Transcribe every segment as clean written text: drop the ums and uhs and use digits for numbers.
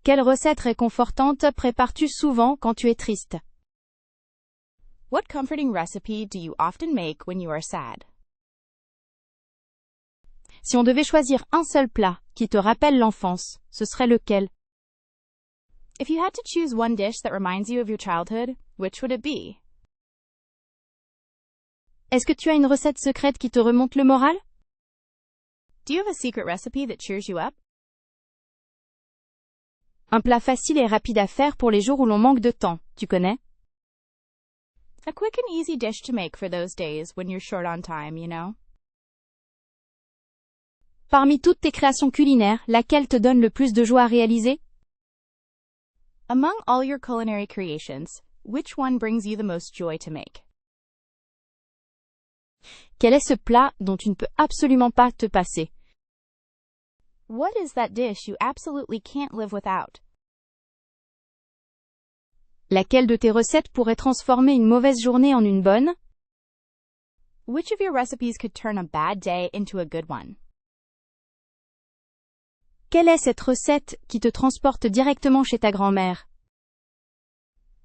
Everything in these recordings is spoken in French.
Quelle recette réconfortante prépares-tu souvent quand tu es triste? What comforting recipe do you often make when you are sad? Si on devait choisir un seul plat qui te rappelle l'enfance, ce serait lequel? If you had to choose one dish that reminds you of your childhood, which would it be? Est-ce que tu as une recette secrète qui te remonte le moral? Do you have a secret recipe that cheers you up? Un plat facile et rapide à faire pour les jours où l'on manque de temps, tu connais? A quick and easy dish to make for those days when you're short on time, you know? Parmi toutes tes créations culinaires, laquelle te donne le plus de joie à réaliser? Among all your culinary creations, which one brings you the most joy to make? Quel est ce plat dont tu ne peux absolument pas te passer? What is that dish you absolutely can't live without? Laquelle de tes recettes pourrait transformer une mauvaise journée en une bonne? Which of your recipes could turn a bad day into a good one? Quelle est cette recette qui te transporte directement chez ta grand-mère?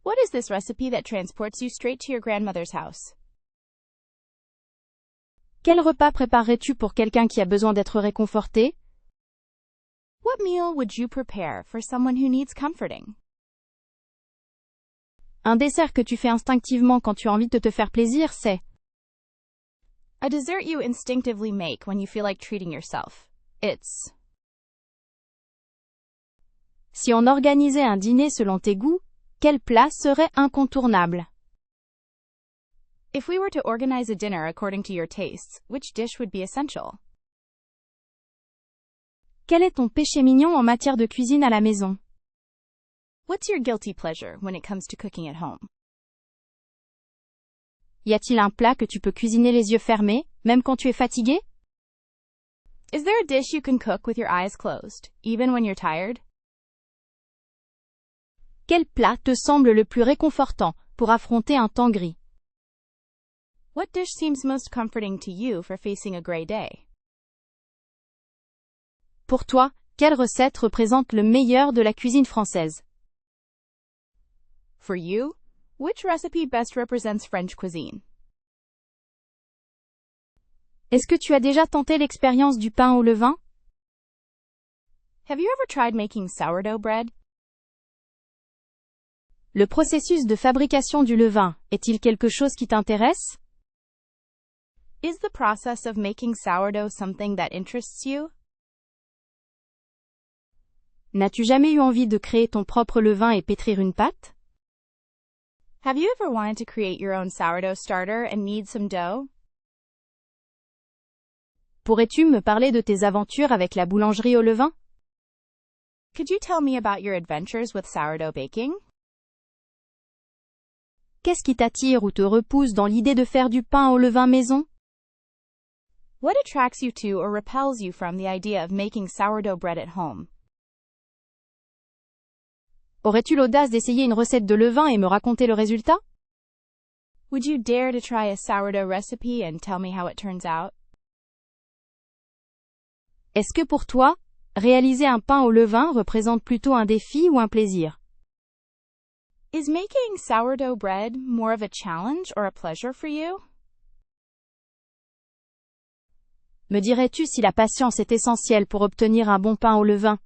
What is this recipe that transports you straight to your grandmother's house? Quel repas préparerais-tu pour quelqu'un qui a besoin d'être réconforté? What meal would you prepare for someone who needs comforting? Un dessert que tu fais instinctivement quand tu as envie de te faire plaisir, c'est A dessert you instinctively make when you feel like treating yourself. It's Si on organisait un dîner selon tes goûts, quel plat serait incontournable? If we were to organize a dinner according to your tastes, which dish would be essential? Quel est ton péché mignon en matière de cuisine à la maison? What's your guilty pleasure when it comes to cooking at home? Y a-t-il un plat que tu peux cuisiner les yeux fermés, même quand tu es fatigué? Is there a dish you can cook with your eyes closed, even when you're tired? Quel plat te semble le plus réconfortant pour affronter un temps gris? What dish seems most comforting to you for facing a gray day? Pour toi, quelle recette représente le meilleur de la cuisine française? For you, which recipe best represents French cuisine? Est-ce que tu as déjà tenté l'expérience du pain au levain? Have you ever tried making sourdough bread? Le processus de fabrication du levain est-il quelque chose qui t'intéresse? Is the process of making sourdough something that interests you? N'as-tu jamais eu envie de créer ton propre levain et pétrir une pâte? Have you ever wanted to create your own sourdough starter and need some dough? Pourrais-tu me parler de tes aventures avec la boulangerie au levain? Could you tell me about your adventures with sourdough baking? Qu'est-ce qui t'attire ou te repousse dans l'idée de faire du pain au levain maison? What attracts you to or repels you from the idea of making sourdough bread at home? Aurais-tu l'audace d'essayer une recette de levain et me raconter le résultat? Would you dare to try a sourdough recipe and tell me how it turns out? Est-ce que pour toi, réaliser un pain au levain représente plutôt un défi ou un plaisir? Is making sourdough bread more of a challenge or a pleasure for you? Me dirais-tu si la patience est essentielle pour obtenir un bon pain au levain?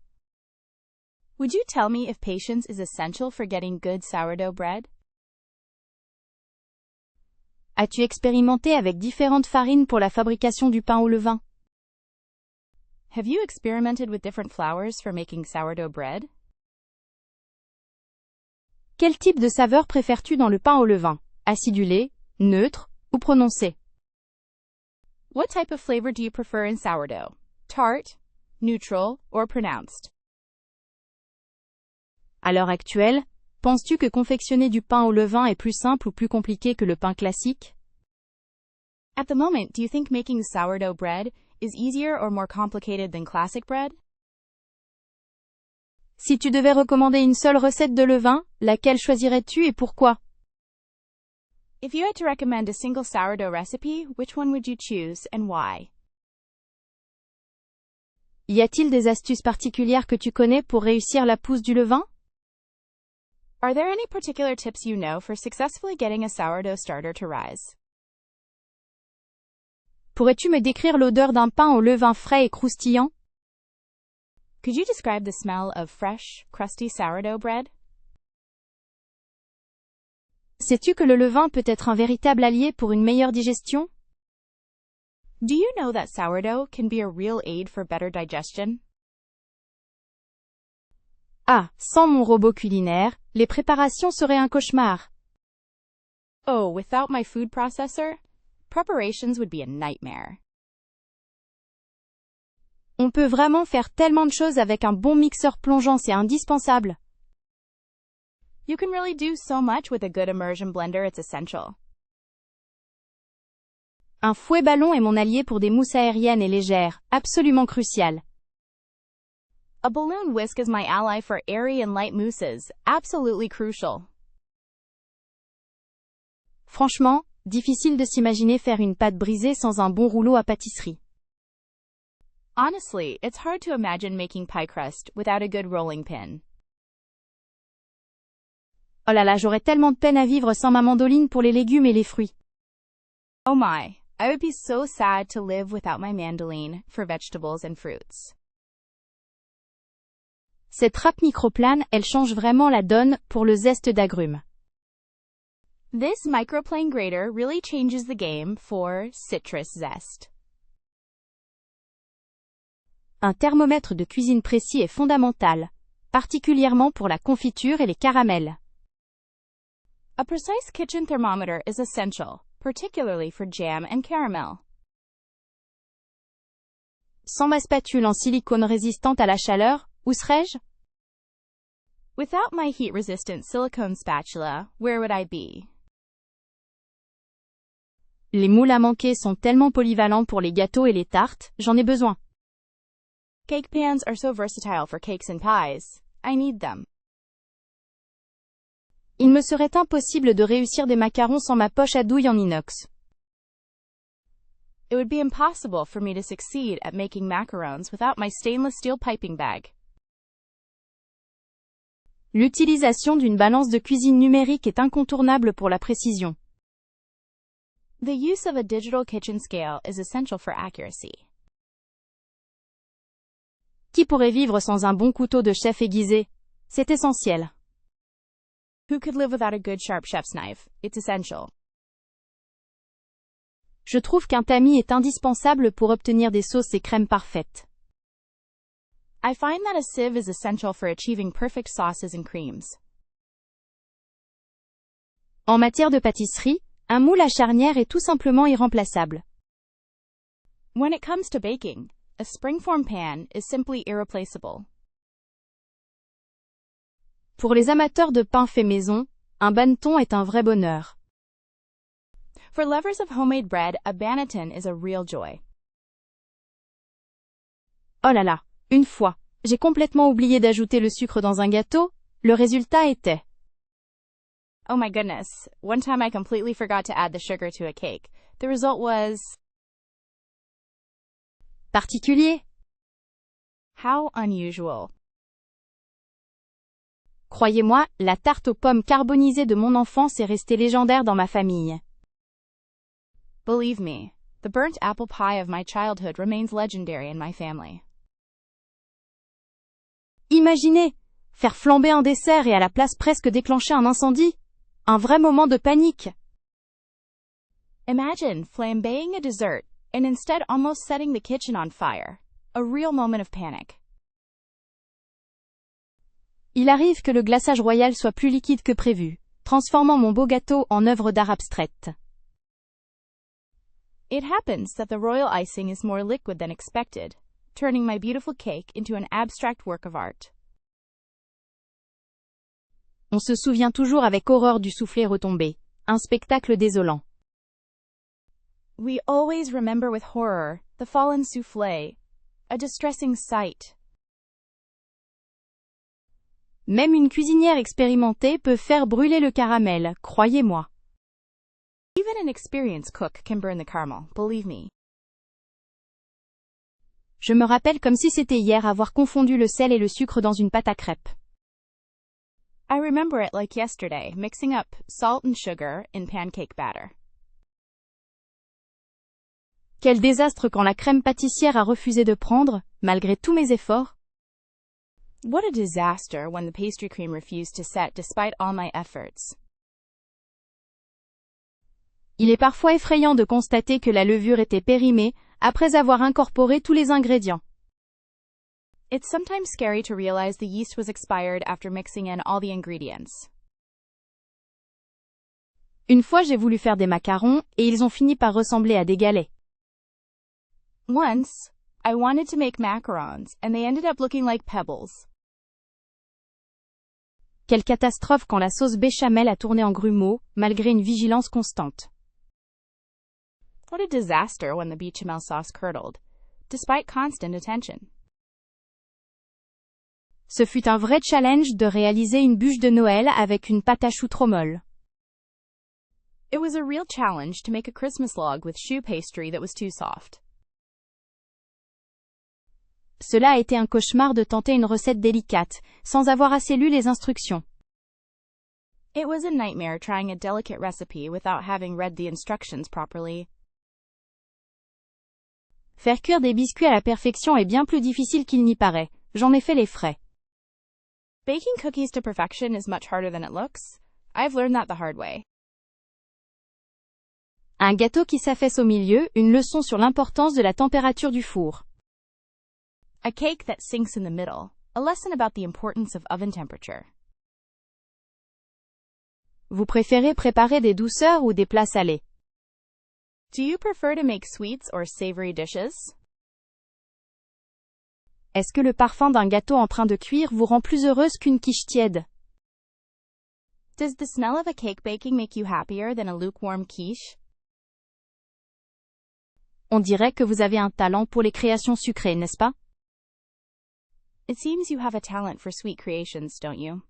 Would you tell me if patience is essential for getting good sourdough bread? As-tu expérimenté avec différentes farines pour la fabrication du pain au levain? Have you experimented with different flours for making sourdough bread? Quel type de saveur préfères-tu dans le pain au levain? Acidulé, neutre ou prononcé? What type of flavor do you prefer in sourdough? Tart, neutral, or pronounced? À l'heure actuelle, penses-tu que confectionner du pain au levain est plus simple ou plus compliqué que le pain classique? At the moment, do you think making sourdough bread is easier or more complicated than classic bread? Si tu devais recommander une seule recette de levain, laquelle choisirais-tu et pourquoi? If you had to recommend a single sourdough recipe, which one would you choose and why? Y a-t-il des astuces particulières que tu connais pour réussir la pousse du levain? Are there any particular tips you know for successfully getting a sourdough starter to rise? Pourrais-tu me décrire l'odeur d'un pain au levain frais et croustillant? Could you describe the smell of fresh, crusty sourdough bread? Sais-tu que le levain peut être un véritable allié pour une meilleure digestion? Do you know that sourdough can be a real aid for better digestion? Ah, sans mon robot culinaire, les préparations seraient un cauchemar. Oh, without my food processor, preparations would be a nightmare. On peut vraiment faire tellement de choses avec un bon mixeur plongeant, c'est indispensable. You can really do so much with a good immersion blender, it's essential. Un fouet ballon est mon allié pour des mousses aériennes et légères, absolument crucial. A balloon whisk is my ally for airy and light mousses, absolutely crucial. Franchement, difficile de s'imaginer faire une pâte brisée sans un bon rouleau à pâtisserie. Honestly, it's hard to imagine making pie crust without a good rolling pin. Oh là là, j'aurais tellement de peine à vivre sans ma mandoline pour les légumes et les fruits. Oh my, I would be so sad to live without my mandoline for vegetables and fruits. Cette râpe microplane, elle change vraiment la donne pour le zeste d'agrumes. This microplane grater really changes the game for citrus zest. Un thermomètre de cuisine précis est fondamental, particulièrement pour la confiture et les caramels. A precise kitchen thermometer is essential, particularly for jam and caramel. Sans ma spatule en silicone résistante à la chaleur, où serais-je? Without my heat-resistant silicone spatula, where would I be? Les moules à manquer sont tellement polyvalents pour les gâteaux et les tartes, j'en ai besoin. Cake pans are so versatile for cakes and pies. I need them. Il me serait impossible de réussir des macarons sans ma poche à douille en inox. It would be impossible for me to succeed at making macarons without my stainless steel piping bag. L'utilisation d'une balance de cuisine numérique est incontournable pour la précision. The use of a digital kitchen scale is essential for accuracy. Qui pourrait vivre sans un bon couteau de chef aiguisé? C'est essentiel. Who could live without a good sharp chef's knife? It's essential. Je trouve qu'un tamis est indispensable pour obtenir des sauces et crèmes parfaites. I find that a sieve is essential for achieving perfect sauces and creams. En matière de pâtisserie, un moule à charnière est tout simplement irremplaçable. When it comes to baking, a springform pan is simply irreplaceable. Pour les amateurs de pain fait maison, un banneton est un vrai bonheur. For lovers of homemade bread, a banneton is a real joy. Oh là là, une fois, j'ai complètement oublié d'ajouter le sucre dans un gâteau, le résultat était... Oh my goodness, one time I completely forgot to add the sugar to a cake. The result was... particulier. How unusual. Croyez-moi, la tarte aux pommes carbonisée de mon enfance est restée légendaire dans ma famille. Believe me, the burnt apple pie of my childhood remains legendary in my family. Imaginez, faire flamber un dessert et à la place presque déclencher un incendie. Un vrai moment de panique. Imagine flambeing a dessert, and instead almost setting the kitchen on fire. A real moment of panic. Il arrive que le glaçage royal soit plus liquide que prévu, transformant mon beau gâteau en œuvre d'art abstraite. It happens that the royal icing is more liquid than expected, turning my beautiful cake into an abstract work of art. On se souvient toujours avec horreur du soufflé retombé, un spectacle désolant. We always remember with horror the fallen soufflé, a distressing sight. Même une cuisinière expérimentée peut faire brûler le caramel, croyez-moi. Even an experienced cook can burn the caramel, believe me. Je me rappelle comme si c'était hier avoir confondu le sel et le sucre dans une pâte à crêpes. I remember it like yesterday, mixing up salt and sugar in pancake batter. Quel désastre quand la crème pâtissière a refusé de prendre, malgré tous mes efforts. What a disaster when the pastry cream refused to set despite all my efforts. Il est parfois effrayant de constater que la levure était périmée après avoir incorporé tous les ingrédients. It's sometimes scary to realize the yeast was expired after mixing in all the ingredients. Une fois j'ai voulu faire des macarons et ils ont fini par ressembler à des galets. Once, I wanted to make macarons and they ended up looking like pebbles. Quelle catastrophe quand la sauce béchamel a tourné en grumeaux, malgré une vigilance constante. What a disaster when the bechamel sauce curdled, despite constant attention. Ce fut un vrai challenge de réaliser une bûche de Noël avec une pâte à choux trop molle. It was a real challenge to make a Christmas log with choux pastry that was too soft. Cela a été un cauchemar de tenter une recette délicate, sans avoir assez lu les instructions. It was a nightmare trying a delicate recipe without having read the instructions properly. Faire cuire des biscuits à la perfection est bien plus difficile qu'il n'y paraît, j'en ai fait les frais. Baking cookies to perfection is much harder than it looks. I've learned that the hard way. Un gâteau qui s'affaisse au milieu, une leçon sur l'importance de la température du four. A cake that sinks in the middle, a lesson about the importance of oven temperature. Vous préférez préparer des douceurs ou des plats salés? Do you prefer to make sweets or savory dishes? Est-ce que le parfum d'un gâteau en train de cuire vous rend plus heureuse qu'une quiche tiède? Does the smell of a cake baking make you happier than a lukewarm quiche? On dirait que vous avez un talent pour les créations sucrées, n'est-ce pas? It seems you have a talent for sweet creations, don't you?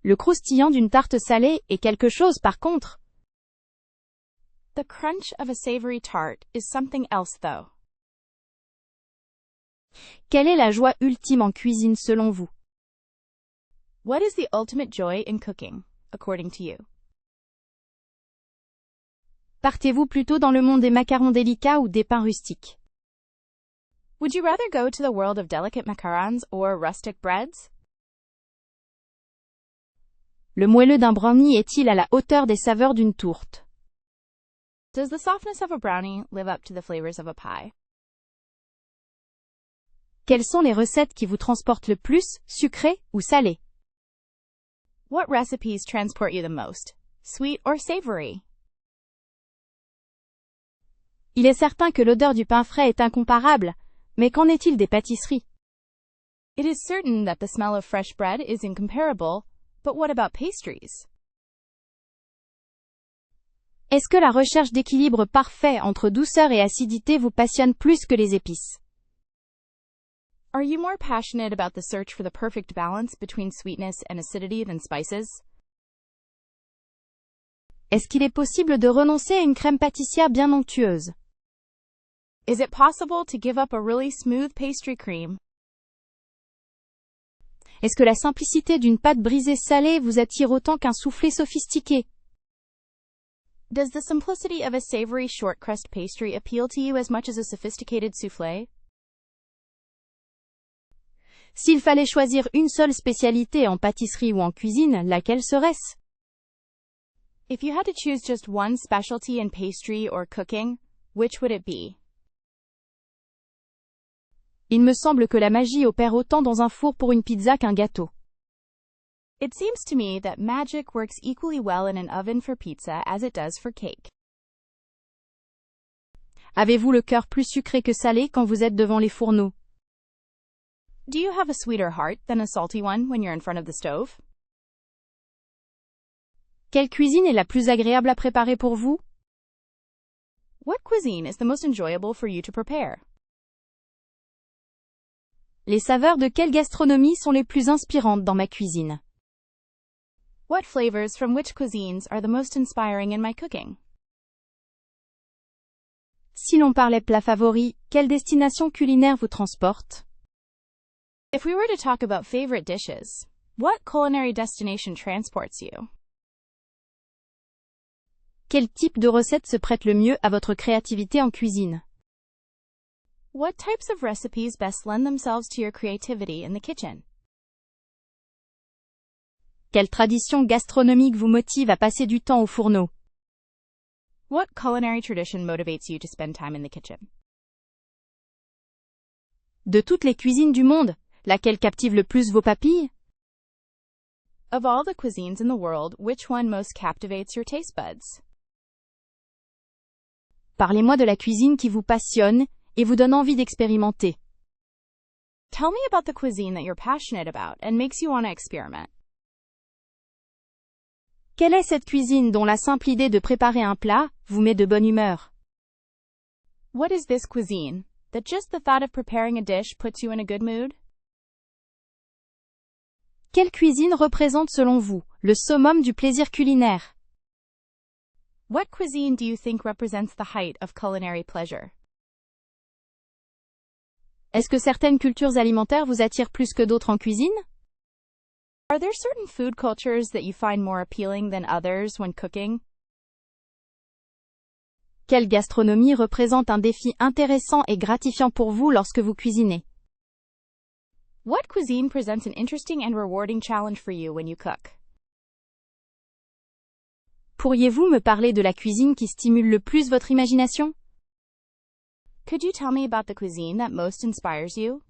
Le croustillant d'une tarte salée est quelque chose par contre. The crunch of a savory tart is something else though. Quelle est la joie ultime en cuisine selon vous? What is the ultimate joy in cooking, according to you? Partez-vous plutôt dans le monde des macarons délicats ou des pains rustiques? Would you rather go to the world of delicate macarons or rustic breads? Le moelleux d'un brownie est-il à la hauteur des saveurs d'une tourte? Does the softness of a brownie live up to the flavors of a pie? Quelles sont les recettes qui vous transportent le plus, sucrées ou salées? What recipes transport you the most, sweet or savory? Il est certain que l'odeur du pain frais est incomparable, mais qu'en est-il des pâtisseries? It is certain that the smell of fresh bread is incomparable, but what about pastries? Est-ce que la recherche d'équilibre parfait entre douceur et acidité vous passionne plus que les épices? Are you more passionate about the search for the perfect balance between sweetness and acidity than spices? Est-ce qu'il est possible de renoncer à une crème pâtissière bien onctueuse? Is it possible to give up a really smooth pastry cream? Est-ce que la simplicité d'une pâte brisée salée vous attire autant qu'un soufflé sophistiqué? Does the simplicity of a savory short crust pastry appeal to you as much as a sophisticated soufflé? S'il fallait choisir une seule spécialité en pâtisserie ou en cuisine, laquelle serait-ce? If you had to choose just one specialty in pastry or cooking, which would it be? Il me semble que la magie opère autant dans un four pour une pizza qu'un gâteau. It seems to me that magic works equally well in an oven for pizza as it does for cake. Avez-vous le cœur plus sucré que salé quand vous êtes devant les fourneaux? Do you have a sweeter heart than a salty one when you're in front of the stove? Quelle cuisine est la plus agréable à préparer pour vous? What cuisine is the most enjoyable for you to prepare? Les saveurs de quelle gastronomie sont les plus inspirantes dans ma cuisine? What flavors from which cuisines are the most inspiring in my cooking? Si l'on parlait plat favori, quelle destination culinaire vous transporte? If we were to talk about favorite dishes, what culinary destination transports you? Quel type de recette se prête le mieux à votre créativité en cuisine? What types of recipes best lend themselves to your creativity in the kitchen? Quelle tradition gastronomique vous motive à passer du temps au fourneau? What culinary tradition motivates you to spend time in the kitchen? De toutes les cuisines du monde, laquelle captive le plus vos papilles? Of all the cuisines in the world, which one most captivates your taste buds? Parlez-moi de la cuisine qui vous passionne et vous donne envie d'expérimenter. Tell me about the cuisine that you're passionate about and makes you want to experiment. Quelle est cette cuisine dont la simple idée de préparer un plat vous met de bonne humeur? What is this cuisine that just the thought of preparing a dish puts you in a good mood? Quelle cuisine représente selon vous le summum du plaisir culinaire? What cuisine do you think represents the height of culinary pleasure? Est-ce que certaines cultures alimentaires vous attirent plus que d'autres en cuisine? Are there certain food cultures that you find more appealing than others when cooking? Quelle gastronomie représente un défi intéressant et gratifiant pour vous lorsque vous cuisinez? What cuisine presents an interesting and rewarding challenge for you when you cook? Pourriez-vous me parler de la cuisine qui stimule le plus votre imagination? Could you tell me about the cuisine that most inspires you?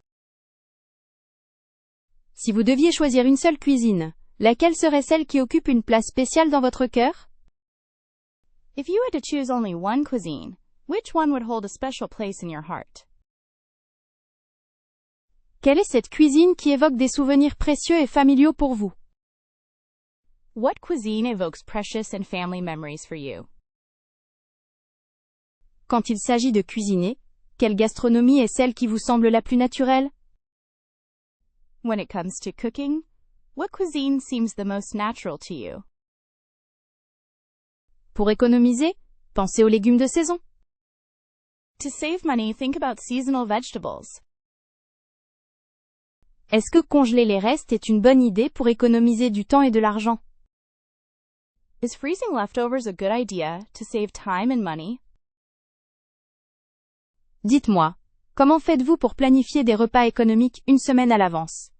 Si vous deviez choisir une seule cuisine, laquelle serait celle qui occupe une place spéciale dans votre cœur? If you had to choose only one cuisine, which one would hold a special place in your heart? Quelle est cette cuisine qui évoque des souvenirs précieux et familiaux pour vous? What cuisine evokes precious and family memories for you? Quand il s'agit de cuisiner, quelle gastronomie est celle qui vous semble la plus naturelle? When it comes to cooking, what cuisine seems the most natural to you? Pour économiser, pensez aux légumes de saison. To save money, think about seasonal vegetables. Est-ce que congeler les restes est une bonne idée pour économiser du temps et de l'argent? Is freezing leftovers a good idea to save time and money? Dites-moi, comment faites-vous pour planifier des repas économiques une semaine à l'avance?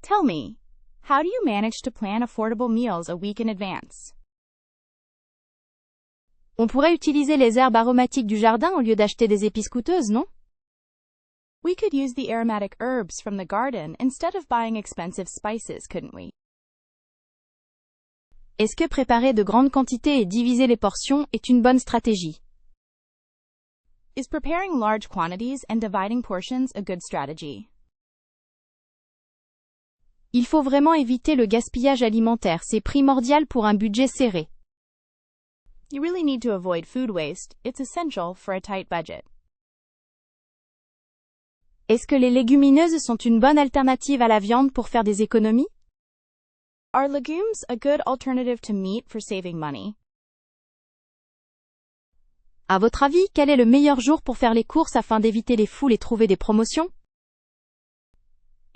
Tell me, how do you manage to plan affordable meals a week in advance? On pourrait utiliser les herbes aromatiques du jardin au lieu d'acheter des épices coûteuses, non? We could use the aromatic herbs from the garden instead of buying expensive spices, couldn't we? Est-ce que préparer de grandes quantités et diviser les portions est une bonne stratégie? Is preparing large quantities and dividing portions a good strategy? Il faut vraiment éviter le gaspillage alimentaire, c'est primordial pour un budget serré. You really need to avoid food waste. It's essential for a tight budget. Est-ce que les légumineuses sont une bonne alternative à la viande pour faire des économies? Are legumes a good alternative to meat for saving money? À votre avis, quel est le meilleur jour pour faire les courses afin d'éviter les foules et trouver des promotions?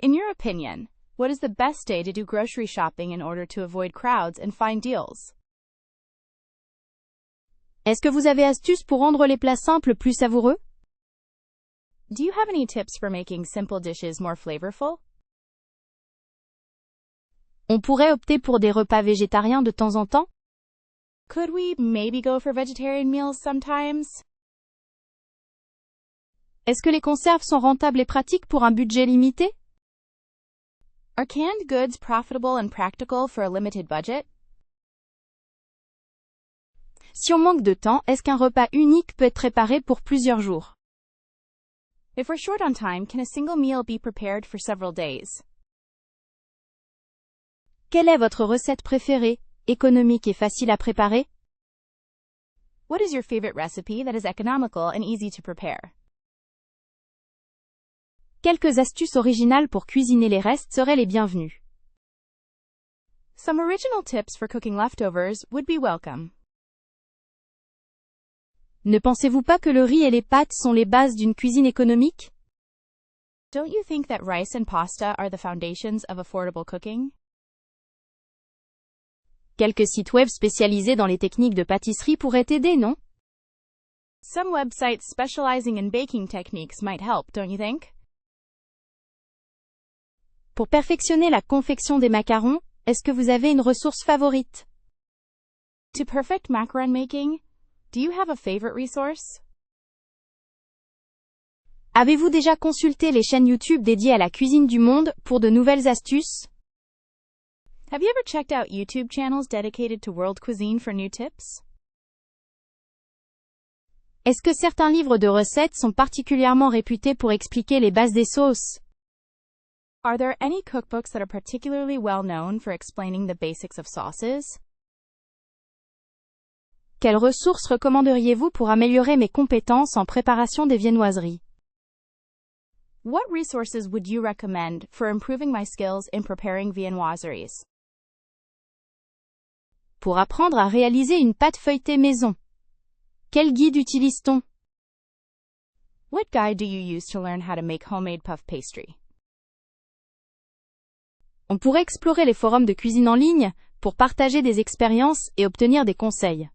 In your opinion, what is the best day to do grocery shopping in order to avoid crowds and find deals? Est-ce que vous avez astuces pour rendre les plats simples plus savoureux? Do you have any tips for making simple dishes more flavorful? On pourrait opter pour des repas végétariens de temps en temps? Could we maybe go for vegetarian meals sometimes? Est-ce que les conserves sont rentables et pratiques pour un budget limité? Are canned goods profitable and practical for a limited budget? Si on manque de temps, est-ce qu'un repas unique peut être préparé pour plusieurs jours? If we're short on time, can a single meal be prepared for several days? Quelle est votre recette préférée, économique et facile à préparer? What is your favorite recipe that is economical and easy to prepare? Quelques astuces originales pour cuisiner les restes seraient les bienvenues. Some original tips for cooking leftovers would be welcome. Ne pensez-vous pas que le riz et les pâtes sont les bases d'une cuisine économique? Don't you think that rice and pasta are the foundations of affordable cooking? Quelques sites web spécialisés dans les techniques de pâtisserie pourraient aider, non? Some websites specializing in baking techniques might help, don't you think? Pour perfectionner la confection des macarons, est-ce que vous avez une ressource favorite? To perfect macaron making, do you have a favorite resource? Avez-vous déjà consulté les chaînes YouTube dédiées à la cuisine du monde pour de nouvelles astuces? Have you ever checked out YouTube channels dedicated to world cuisine for new tips? Est-ce que certains livres de recettes sont particulièrement réputés pour expliquer les bases des sauces? Are there any cookbooks that are particularly well known for explaining the basics of sauces? Quelles ressources recommanderiez-vous pour améliorer mes compétences en préparation des viennoiseries? What resources would you recommend for improving my skills in preparing viennoiseries? Pour apprendre à réaliser une pâte feuilletée maison. Quel guide utilise-t-on? What guide do you use to learn how to make homemade puff pastry? On pourrait explorer les forums de cuisine en ligne pour partager des expériences et obtenir des conseils.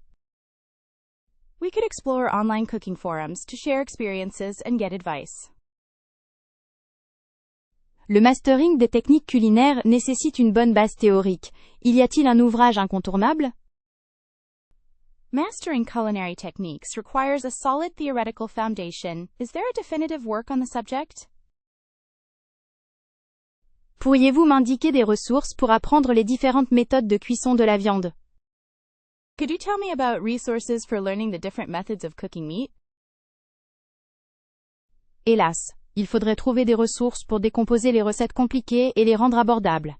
We could explore online cooking forums to share experiences and get advice. Le mastering des techniques culinaires nécessite une bonne base théorique. Y a-t-il un ouvrage incontournable? Mastering culinary techniques requires a solid theoretical foundation. Is there a definitive work on the subject? Pourriez-vous m'indiquer des ressources pour apprendre les différentes méthodes de cuisson de la viande? Could you tell me about resources for learning the different methods of cooking meat? Hélas, il faudrait trouver des ressources pour décomposer les recettes compliquées et les rendre abordables.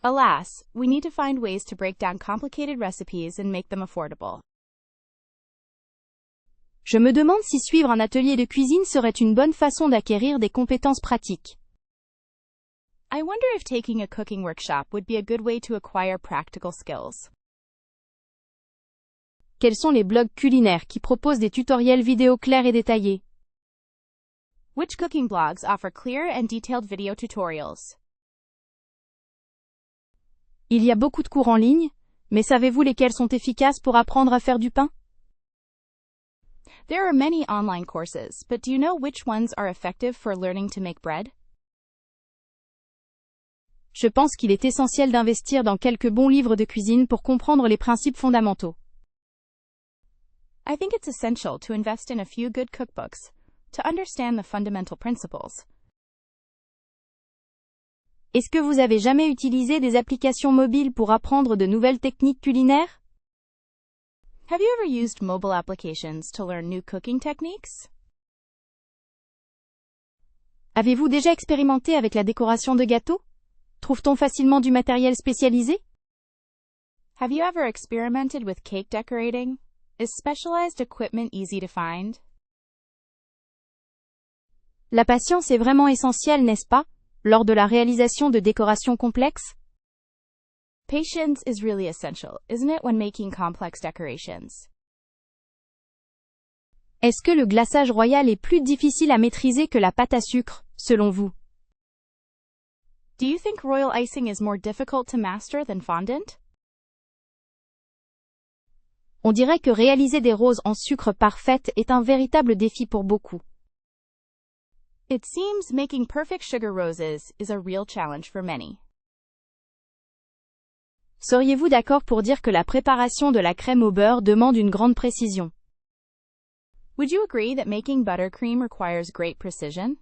Alas, we need to find ways to break down complicated recipes and make them affordable. Je me demande si suivre un atelier de cuisine serait une bonne façon d'acquérir des compétences pratiques. I wonder if taking a cooking workshop would be a good way to acquire practical skills. Quels sont les blogs culinaires qui proposent des tutoriels vidéo clairs et détaillés? Which cooking blogs offer clear and detailed video tutorials? Il y a beaucoup de cours en ligne, mais savez-vous lesquels sont efficaces pour apprendre à faire du pain? There are many online courses, but do you know which ones are effective for learning to make bread? Je pense qu'il est essentiel d'investir dans quelques bons livres de cuisine pour comprendre les principes fondamentaux. I think it's essential to invest in a few good cookbooks to understand the fundamental principles. Est-ce que vous avez jamais utilisé des applications mobiles pour apprendre de nouvelles techniques culinaires? Have you ever used mobile applications to learn new cooking techniques? Avez-vous déjà expérimenté avec la décoration de gâteaux? Trouve-t-on facilement du matériel spécialisé? Have you ever experimented with cake decorating? Is specialized equipment easy to find? La patience est vraiment essentielle, n'est-ce pas, lors de la réalisation de décorations complexes? Patience is really essential, isn't it, when making complex decorations? Est-ce que le glaçage royal est plus difficile à maîtriser que la pâte à sucre, selon vous? Do you think royal icing is more difficult to master than fondant? On dirait que réaliser des roses en sucre parfaites est un véritable défi pour beaucoup. It seems making perfect sugar roses is a real challenge for many. Seriez-vous d'accord pour dire que la préparation de la crème au beurre demande une grande précision? Would you agree that making buttercream requires great precision?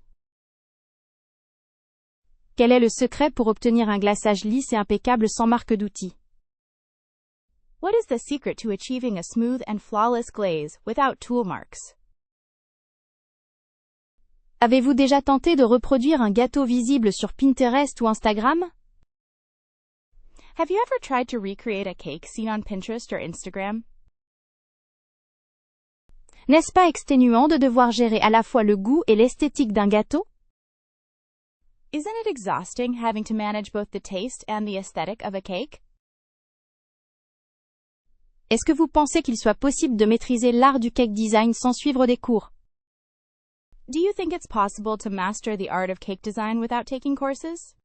Quel est le secret pour obtenir un glaçage lisse et impeccable sans marque d'outil? What is the secret to achieving a smooth and flawless glaze without tool marks? Avez-vous déjà tenté de reproduire un gâteau visible sur Pinterest ou Instagram? Have you ever tried to recreate a cake seen on Pinterest or Instagram? N'est-ce pas exténuant de devoir gérer à la fois le goût et l'esthétique d'un gâteau? Isn't it exhausting having to manage both the taste and the aesthetic of a cake? Est-ce que vous pensez qu'il soit possible de maîtriser l'art du cake design sans suivre des cours? Do you think it's possible to master the art of cake design without taking courses?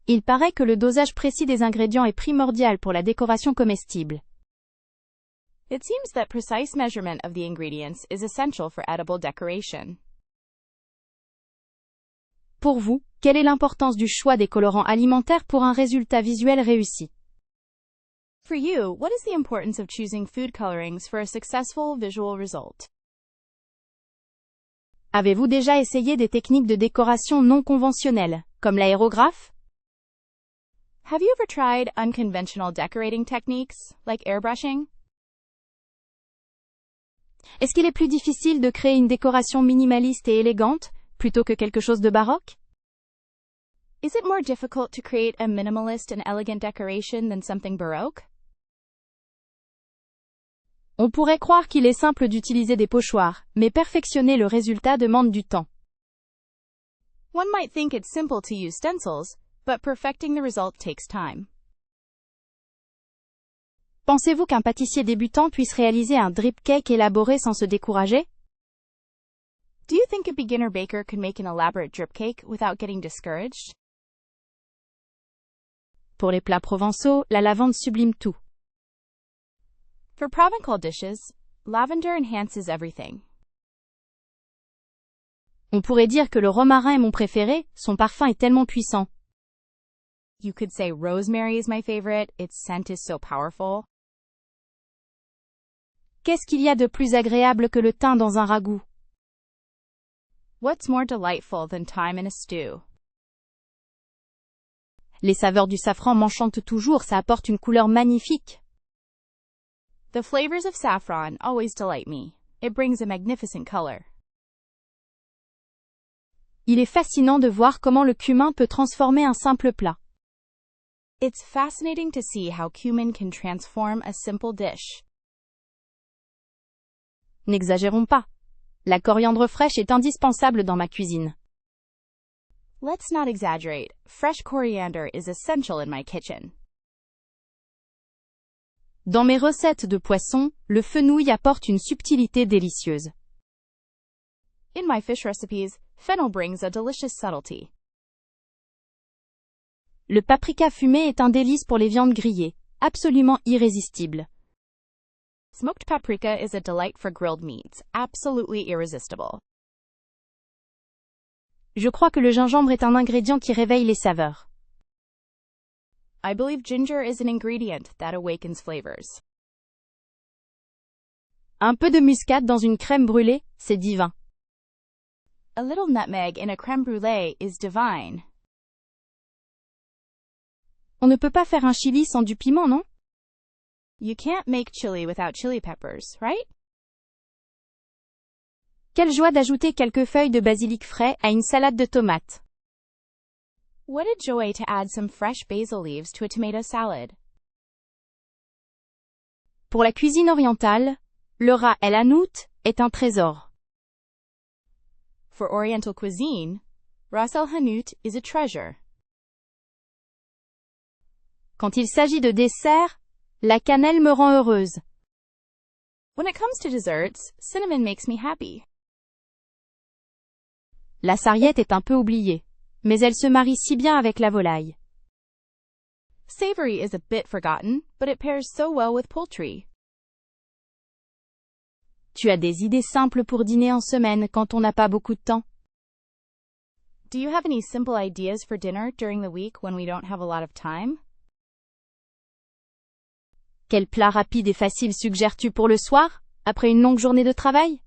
Il paraît que le dosage précis des ingrédients est primordial pour la décoration comestible. It seems that precise measurement of the ingredients is essential for edible decoration. Pour vous, quelle est l'importance du choix des colorants alimentaires pour un résultat visuel réussi? For you, what is the importance of choosing food colorings for a successful visual result? Avez-vous déjà essayé des techniques de décoration non conventionnelles, comme l'aérographe? Have you ever tried unconventional decorating techniques, like airbrushing? Est-ce qu'il est plus difficile de créer une décoration minimaliste et élégante, plutôt que quelque chose de baroque? Is it more difficult to create a minimalist and elegant decoration than something baroque? On pourrait croire qu'il est simple d'utiliser des pochoirs, mais perfectionner le résultat demande du temps. One might think it's simple to use stencils, but perfecting the result takes time. Pensez-vous qu'un pâtissier débutant puisse réaliser un drip cake élaboré sans se décourager? Do you think a beginner baker could make an elaborate drip cake without getting discouraged? Pour les plats provençaux, la lavande sublime tout. For Provençal dishes, lavender enhances everything. On pourrait dire que le romarin est mon préféré, son parfum est tellement puissant. You could say rosemary is my favorite, its scent is so powerful. Qu'est-ce qu'il y a de plus agréable que le thym dans un ragoût? What's more delightful than thyme in a stew? Les saveurs du safran m'enchantent toujours, ça apporte une couleur magnifique. The flavors of saffron always delight me. It brings a magnificent color. Il est fascinant de voir comment le cumin peut transformer un simple plat. It's fascinating to see how cumin can transform a simple dish. N'exagérons pas. La coriandre fraîche est indispensable dans ma cuisine. Let's not exaggerate. Fresh coriander is essential in my kitchen. Dans mes recettes de poisson, le fenouil apporte une subtilité délicieuse. In my fish recipes, fennel brings a delicious subtlety. Le paprika fumé est un délice pour les viandes grillées, absolument irrésistible. Smoked paprika is a delight for grilled meats, absolutely irresistible. Je crois que le gingembre est un ingrédient qui réveille les saveurs. I believe ginger is an ingredient that awakens flavors. Un peu de muscade dans une crème brûlée, c'est divin. A little nutmeg in a crème brûlée is divine. On ne peut pas faire un chili sans du piment, non? You can't make chili without chili peppers, right? Quelle joie d'ajouter quelques feuilles de basilic frais à une salade de tomates. What a joy to add some fresh basil leaves to a tomato salad. Pour la cuisine orientale, le ras el hanout est un trésor. For Oriental cuisine, ras el hanout is a treasure. Quand il s'agit de dessert, la cannelle me rend heureuse. When it comes to desserts, cinnamon makes me happy. La sarriette est un peu oubliée, mais elle se marie si bien avec la volaille. Savory is a bit forgotten, but it pairs so well with poultry. Tu as des idées simples pour dîner en semaine quand on n'a pas beaucoup de temps? Do you have any simple ideas for dinner during the week when we don't have a lot of time? Quel plat rapide et facile suggères-tu pour le soir, après une longue journée de travail?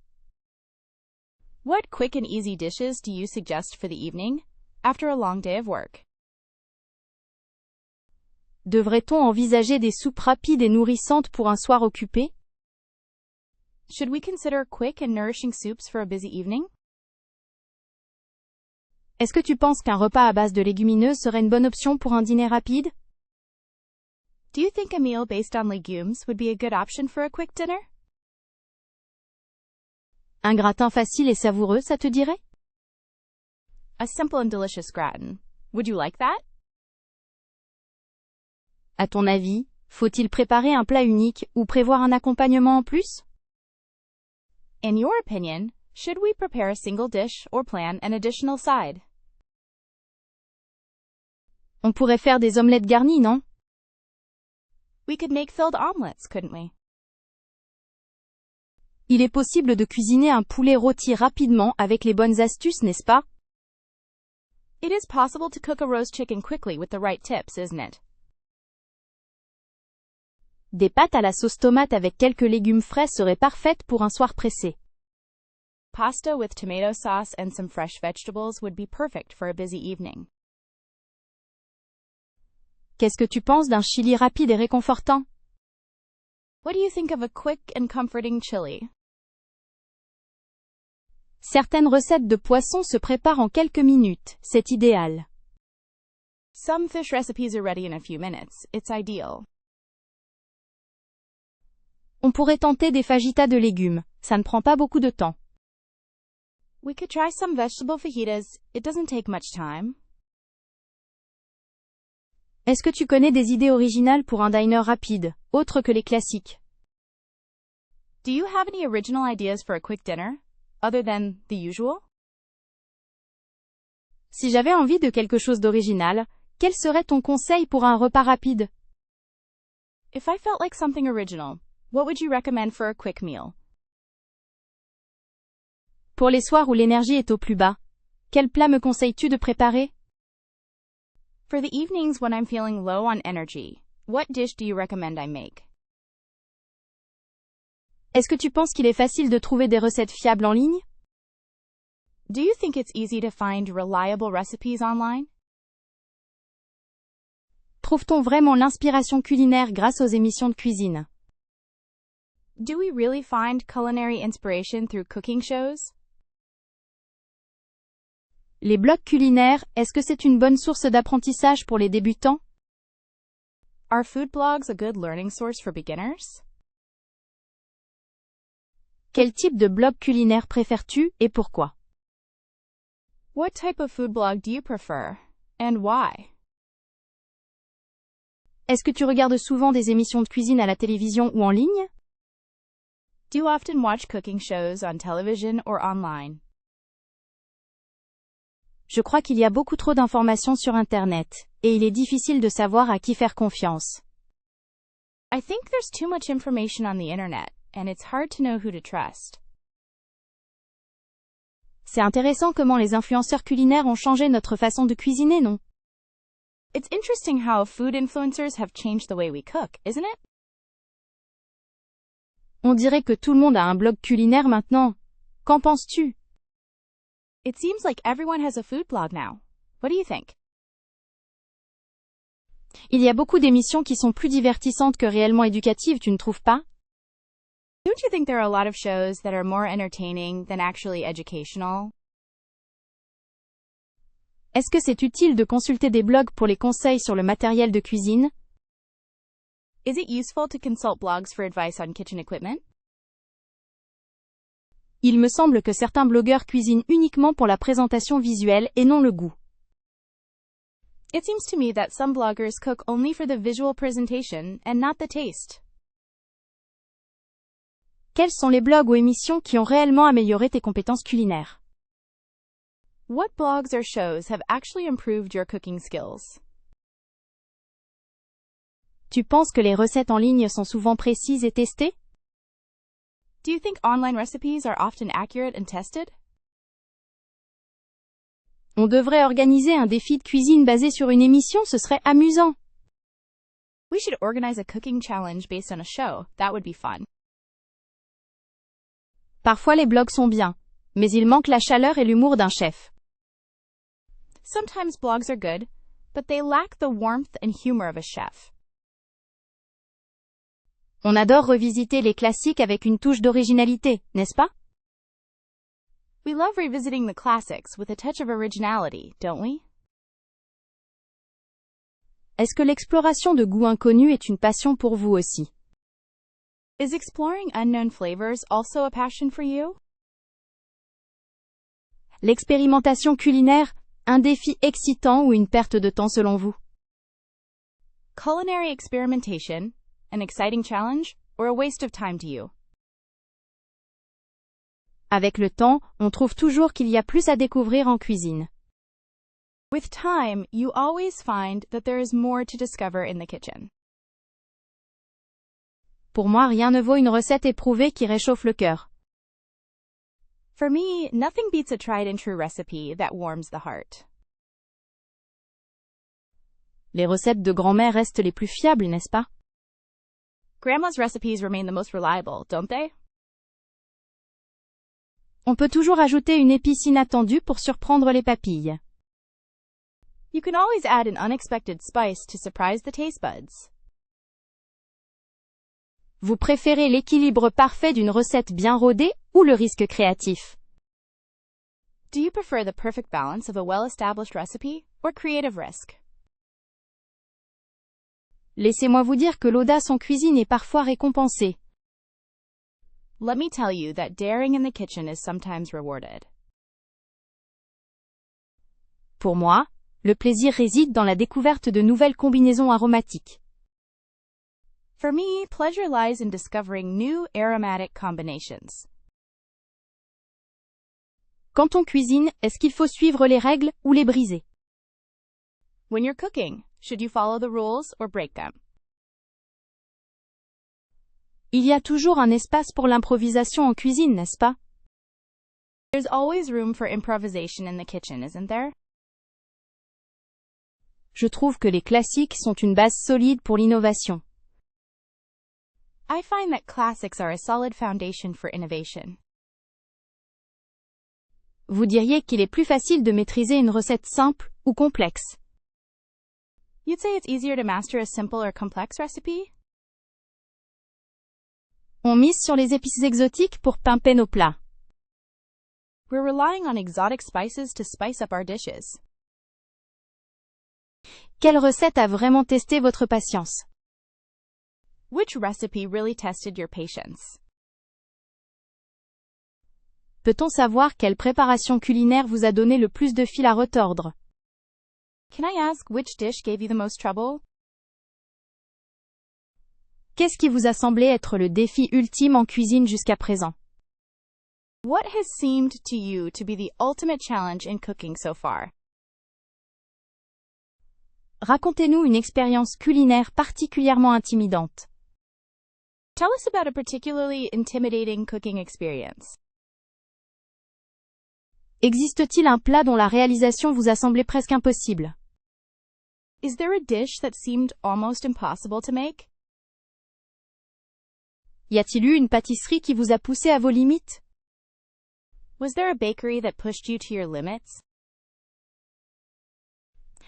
What quick and easy dishes do you suggest for the evening, after a long day of work? Devrait-on envisager des soupes rapides et nourrissantes pour un soir occupé? Should we consider quick and nourishing soups for a busy evening? Est-ce que tu penses qu'un repas à base de légumineuses serait une bonne option pour un dîner rapide? Do you think a meal based on legumes would be a good option for a quick dinner? Un gratin facile et savoureux, ça te dirait? A simple and delicious gratin. Would you like that? À ton avis, Faut-il préparer un plat unique ou prévoir un accompagnement en plus? In your opinion, should we prepare a single dish or plan an additional side? On pourrait faire des omelettes garnies, non? We could make filled omelets, couldn't we? Il est possible de cuisiner un poulet rôti rapidement avec les bonnes astuces, n'est-ce pas? It is possible to cook a roast chicken quickly with the right tips, isn't it? Des pâtes à la sauce tomate avec quelques légumes frais seraient parfaites pour un soir pressé. Pasta with tomato sauce and some fresh vegetables would be perfect for a busy evening. Qu'est-ce que tu penses d'un chili rapide et réconfortant? What do you think of a quick and comforting chili? Certaines recettes de poisson se préparent en quelques minutes, c'est idéal. Some fish recipes are ready in a few minutes. It's ideal. On pourrait tenter des fajitas de légumes, ça ne prend pas beaucoup de temps. We could try some vegetable fajitas. It doesn't take much time. Est-ce que tu connais des idées originales pour un diner rapide, autres que les classiques? Do you have any original ideas for a quick dinner, other than the usual? Si j'avais envie de quelque chose d'original, quel serait ton conseil pour un repas rapide? If I felt like something original, what would you recommend for a quick meal? Pour les soirs où l'énergie est au plus bas, quel plat me conseilles-tu de préparer? For the evenings when I'm feeling low on energy, what dish do you recommend I make? Est-ce que tu penses qu'il est facile de trouver des recettes fiables en ligne? Do you think it's easy to find reliable recipes online? Trouve-t-on vraiment l'inspiration culinaire grâce aux émissions de cuisine? Do we really find culinary inspiration through cooking shows? Les blogs culinaires, est-ce que c'est une bonne source d'apprentissage pour les débutants? Are food blogs a good learning source for beginners? Quel type de blog culinaire préfères-tu et pourquoi? What type of food blog do you prefer, and why? Est-ce que tu regardes souvent des émissions de cuisine à la télévision ou en ligne? Do you often watch cooking shows on television or online? Je crois qu'il y a beaucoup trop d'informations sur Internet, et il est difficile de savoir à qui faire confiance. I think there's too much information on the internet, and it's hard to know who to trust. C'est intéressant comment les influenceurs culinaires ont changé notre façon de cuisiner, non? It's interesting how food influencers have changed the way we cook, isn't it? On dirait que tout le monde a un blog culinaire maintenant. Qu'en penses-tu? It seems like everyone has a food blog now. What do you think? Il y a beaucoup d'émissions qui sont plus divertissantes que réellement éducatives, tu ne trouves pas? Don't you think there are a lot of shows that are more entertaining than actually educational? Est-ce que c'est utile de consulter des blogs pour les conseils sur le matériel de cuisine? Is it useful to consult blogs for advice on kitchen equipment? Il me semble que certains blogueurs cuisinent uniquement pour la présentation visuelle et non le goût. It seems to me that some bloggers cook only for the visual presentation and not the taste. Quels sont les blogs ou émissions qui ont réellement amélioré tes compétences culinaires? What blogs or shows have actually improved your cooking skills? Tu penses que les recettes en ligne sont souvent précises et testées? Do you think online recipes are often accurate and tested? On devrait organiser un défi de cuisine basé sur une émission, ce serait amusant. We should organize a cooking challenge based on a show. That would be fun. Parfois les blogs sont bien, mais il manque la chaleur et l'humour d'un chef. Sometimes blogs are good, but they lack the warmth and humor of a chef. On adore revisiter les classiques avec une touche d'originalité, n'est-ce pas? We love revisiting the classics with a touch of originality, don't we? Est-ce que l'exploration de goûts inconnus est une passion pour vous aussi? Is exploring unknown flavors also a passion for you? L'expérimentation culinaire, un défi excitant ou une perte de temps selon vous? Culinary experimentation, an exciting challenge, or a waste of time to you? Avec le temps, on trouve toujours qu'il y a plus à découvrir en cuisine. With time, you always find that there is more to discover in the kitchen. Pour moi, rien ne vaut une recette éprouvée qui réchauffe le cœur. For me, nothing beats a tried and true recipe that warms the heart. Les recettes de grand-mère restent les plus fiables, n'est-ce pas? Grandma's recipes remain the most reliable, don't they? On peut toujours ajouter une épice inattendue pour surprendre les papilles. You can always add an unexpected spice to surprise the taste buds. Vous préférez l'équilibre parfait d'une recette bien rodée ou le risque créatif? Do you prefer the perfect balance of a well-established recipe or creative risk? Laissez-moi vous dire que l'audace en cuisine est parfois récompensée. Let me tell you that daring in the kitchen is sometimes rewarded. Pour moi, le plaisir réside dans la découverte de nouvelles combinaisons aromatiques. For me, pleasure lies in discovering new aromatic combinations. Quand on cuisine, est-ce qu'il faut suivre les règles ou les briser? When you're cooking, should you follow the rules or break them? Il y a toujours un espace pour l'improvisation en cuisine, n'est-ce pas? There's always room for improvisation in the kitchen, isn't there? Je trouve que les classiques sont une base solide pour l'innovation. I find that classics are a solid foundation for innovation. Vous diriez qu'il est plus facile de maîtriser une recette simple ou complexe? You'd say it's easier to master a simple or complex recipe? On mise sur les épices exotiques pour pimper nos plats. We're relying on exotic spices to spice up our dishes. Quelle recette a vraiment testé votre patience? Which recipe really tested your patience? Peut-on savoir quelle préparation culinaire vous a donné le plus de fil à retordre? Can I ask which dish gave you the most trouble? Qu'est-ce qui vous a semblé être le défi ultime en cuisine jusqu'à présent? What has seemed to you to be the ultimate challenge in cooking so far? Racontez-nous une expérience culinaire particulièrement intimidante. Tell us about a particularly intimidating cooking experience. Existe-t-il un plat dont la réalisation vous a semblé presque impossible? Is there a dish that seemed almost impossible to make? Y a-t-il eu une pâtisserie qui vous a poussé à vos limites? Was there a bakery that pushed you to your limits?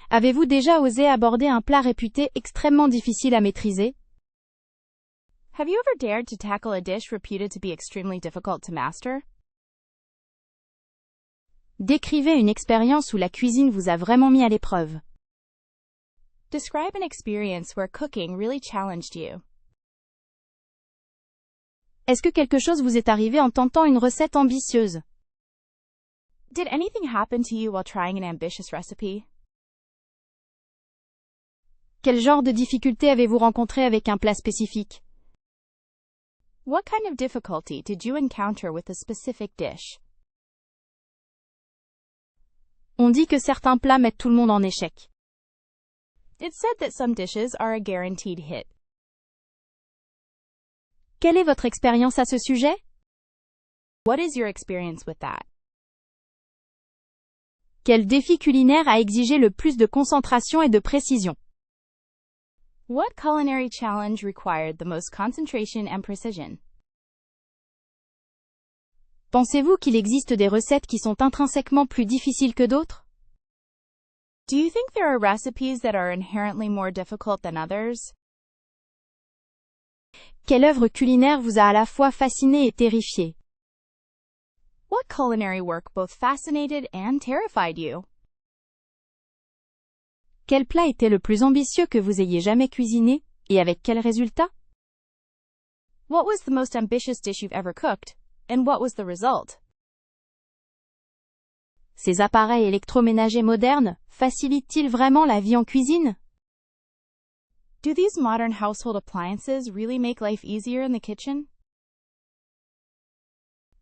Avez-vous déjà osé aborder un plat réputé extrêmement difficile à maîtriser? Have you ever dared to tackle a dish reputed to be extremely difficult to master? Décrivez une expérience où la cuisine vous a vraiment mis à l'épreuve. Describe an experience where cooking really challenged you. Est-ce que quelque chose vous est arrivé en tentant une recette ambitieuse? Did anything happen to you while trying an ambitious recipe? Quel genre de difficulté avez-vous rencontré avec un plat spécifique? What kind of difficulty did you encounter with a specific dish? On dit que certains plats mettent tout le monde en échec. It's said that some dishes are a guaranteed hit. Quelle est votre expérience à ce sujet? What is your experience with that? Quel défi culinaire a exigé le plus de concentration et de précision? What culinary challenge required the most concentration and precision? Pensez-vous qu'il existe des recettes qui sont intrinsèquement plus difficiles que d'autres? Do you think there are recipes that are inherently more difficult than others? Quelle œuvre culinaire vous a à la fois fasciné et terrifié? What culinary work both fascinated and terrified you? Quel plat était le plus ambitieux que vous ayez jamais cuisiné, et avec quel résultat? What was the most ambitious dish you've ever cooked, and what was the result? Ces appareils électroménagers modernes facilitent-ils vraiment la vie en cuisine? Do these modern household appliances really make life easier in the kitchen?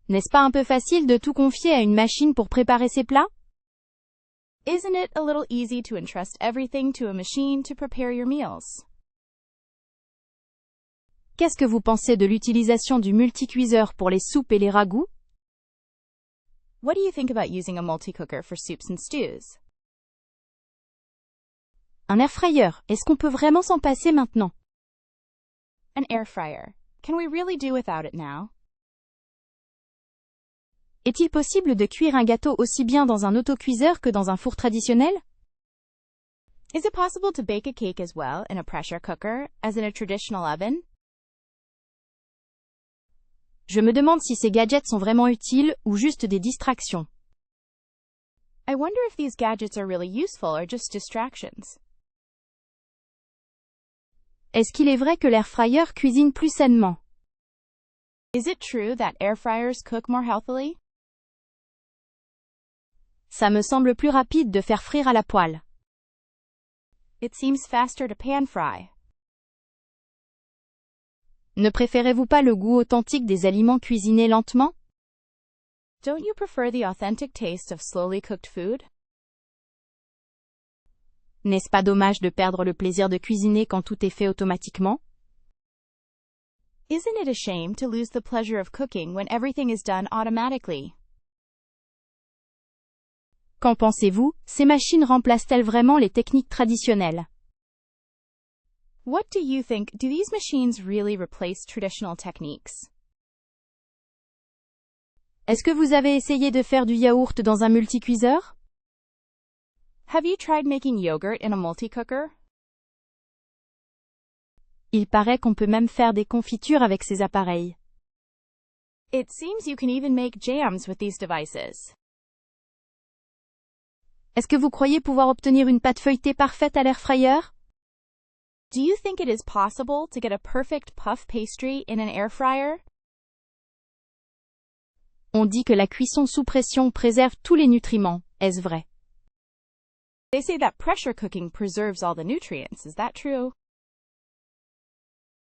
N'est-ce pas un peu facile de tout confier à une machine pour préparer ses plats? Isn't it a little easy to entrust everything to a machine to prepare your meals? Qu'est-ce que vous pensez de l'utilisation du multicuiseur pour les soupes et les ragoûts? What do you think about using a multi-cooker for soups and stews? Un air fryer, est-ce qu'on peut vraiment s'en passer maintenant? An air fryer. Can we really do without it now? Est-il possible de cuire un gâteau aussi bien dans un autocuiseur que dans un four traditionnel? Is it possible to bake a cake as well in a pressure cooker as in a traditional oven? Je me demande si ces gadgets sont vraiment utiles ou juste des distractions. I wonder if these gadgets are really useful or just distractions. Est-ce qu'il est vrai que l'air fryer cuisine plus sainement? Is it true that air fryers cook more healthily? Ça me semble plus rapide de faire frire à la poêle. It seems faster to pan fry. Ne préférez-vous pas le goût authentique des aliments cuisinés lentement? Don't you prefer the authentic taste of slowly cooked food? N'est-ce pas dommage de perdre le plaisir de cuisiner quand tout est fait automatiquement? Isn't it a shame to lose the pleasure of cooking when everything is done automatically? Qu'en pensez-vous, ces machines remplacent-elles vraiment les techniques traditionnelles? What do you think? Do these machines really replace traditional techniques? Est-ce que vous avez essayé de faire du yaourt dans un multicuiseur? Have you tried making yogurt in a multi-cooker? Il paraît qu'on peut même faire des confitures avec ces appareils. It seems you can even make jams with these devices. Est-ce que vous croyez pouvoir obtenir une pâte feuilletée parfaite à l'air fryer? Do you think it is possible to get a perfect puff pastry in an air fryer? On dit que la cuisson sous pression préserve tous les nutriments. Est-ce vrai? They say that pressure cooking preserves all the nutrients. Is that true?